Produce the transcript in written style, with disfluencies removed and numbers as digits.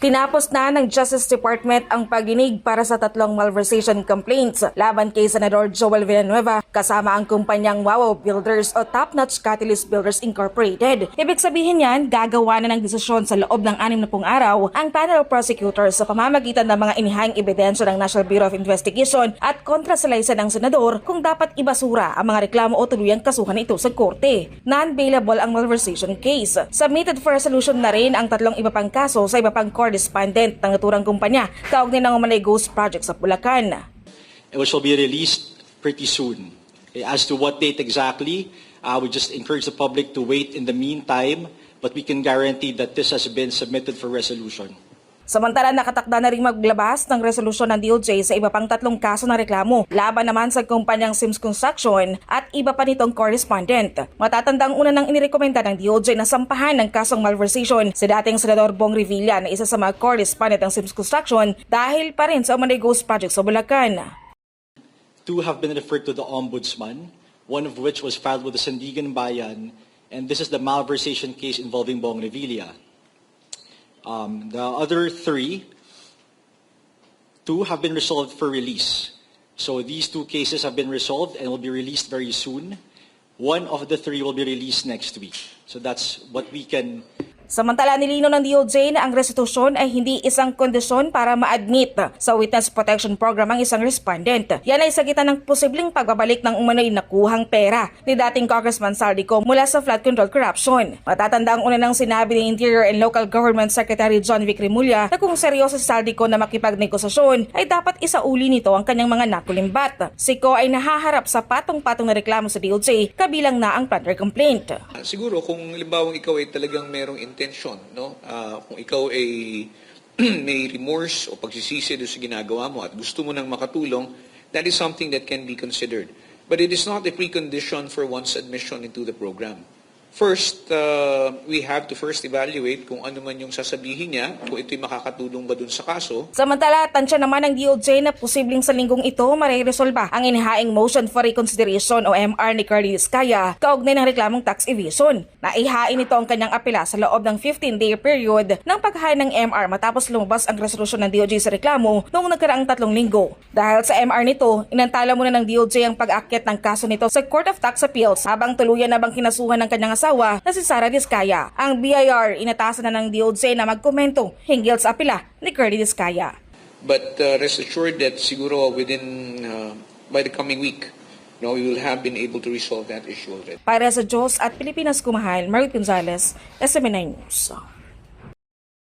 Tinapos na ng Justice Department ang pagdinig para sa 3 malversation complaints laban kay Senador Joel Villanueva kasama ang kumpanyang Wawaw Builders o Top Notch Catalyst Builders Incorporated. Ibig sabihin yan, gagawa na ng desisyon sa loob ng 60 araw ang panel of prosecutors sa pamamagitan ng mga inihahing ebidensya ng National Bureau of Investigation at kontra sa laysan ng senador kung dapat ibasura ang mga reklamo o tuluyang kasuhan ito sa korte. Non-bailable ang malversation case. Submitted for resolution na rin ang 3 iba pang kaso sa iba pang correspondent ng naturang kumpanya kaugnay ng Umanay Ghost Project sa Bulacan. Which will be released pretty soon. As to what date exactly, we just encourage the public to wait in the meantime, but we can guarantee that this has been submitted for resolution. Samantala, nakatakda na rin maglabas ng resolusyon ng DOJ sa iba pang 3 kaso na reklamo laban naman sa kumpanyang Sims Construction at iba pa nitong correspondent. Matatandang una nang inirekomenda ng DOJ na sampahan ng kasong malversation si dating Senador Bong Revilla na isa sa mga correspondent ng Sims Construction dahil pa rin sa Umanay Ghost Project sa Bulacan. 2 have been referred to the Ombudsman, one of which was filed with the Sandigan Bayan, and this is the malversation case involving Bong Revilla. The other 3, 2 have been resolved for release. So these 2 cases have been resolved and will be released very soon. 1 of the 3 will be released next week. So that's what we can. Samantala, nilino ng DOJ na ang restitusyon ay hindi isang kondisyon para ma-admit sa Witness Protection Program ang isang respondent. Yan ay sa gitna ng posibleng pagbabalik ng umanay nakuhang pera ni dating Congressman Saldico mula sa flood control corruption. Matatanda ang una nang sinabi ni Interior and Local Government Secretary John Vic Remulla na kung seryoso si Saldico na makipagnegosasyon ay dapat isauli nito ang kanyang mga nakulimbat. Si Co ay nahaharap sa patong-patong na reklamo sa DOJ kabilang na ang plunder complaint. Siguro kung limbawang ikaw ay talagang merong intention, no? Kung ikaw ay may remorse o pagsisisi doon sa ginagawa mo at gusto mo nang makatulong, that is something that can be considered. But it is not a precondition for one's admission into the program. First, we have to first evaluate kung ano man yung sasabihin niya, kung ito'y makakatulong ba dun sa kaso. Samantala, tansya naman ng DOJ na posibleng sa linggong ito mareresolba ang inihaing motion for reconsideration o MR ni Carly Diskaya kaugnay ng reklamong tax evasion. Naihain ito ang kanyang apela sa loob ng 15-day period ng paghain ng MR matapos lumabas ang resolusyon ng DOJ sa reklamo noong nagkaraang 3 linggo. Dahil sa MR nito, inantala muna ng DOJ ang pag-aakyat ng kaso nito sa Court of Tax Appeals habang tuluyan na bang kinasuhan ng kanyang asawa na si Sara Diskaya. Ang BIR inatasan na ng DOJ na magkomento hinggil sa apela ni Carly Diskaya. But rest assured that siguro within, by the coming week, no, we will have been able to resolve that issue already. Para sa Diyos at Pilipinas Kumahal, Marit Gonzalez, SMN9 News.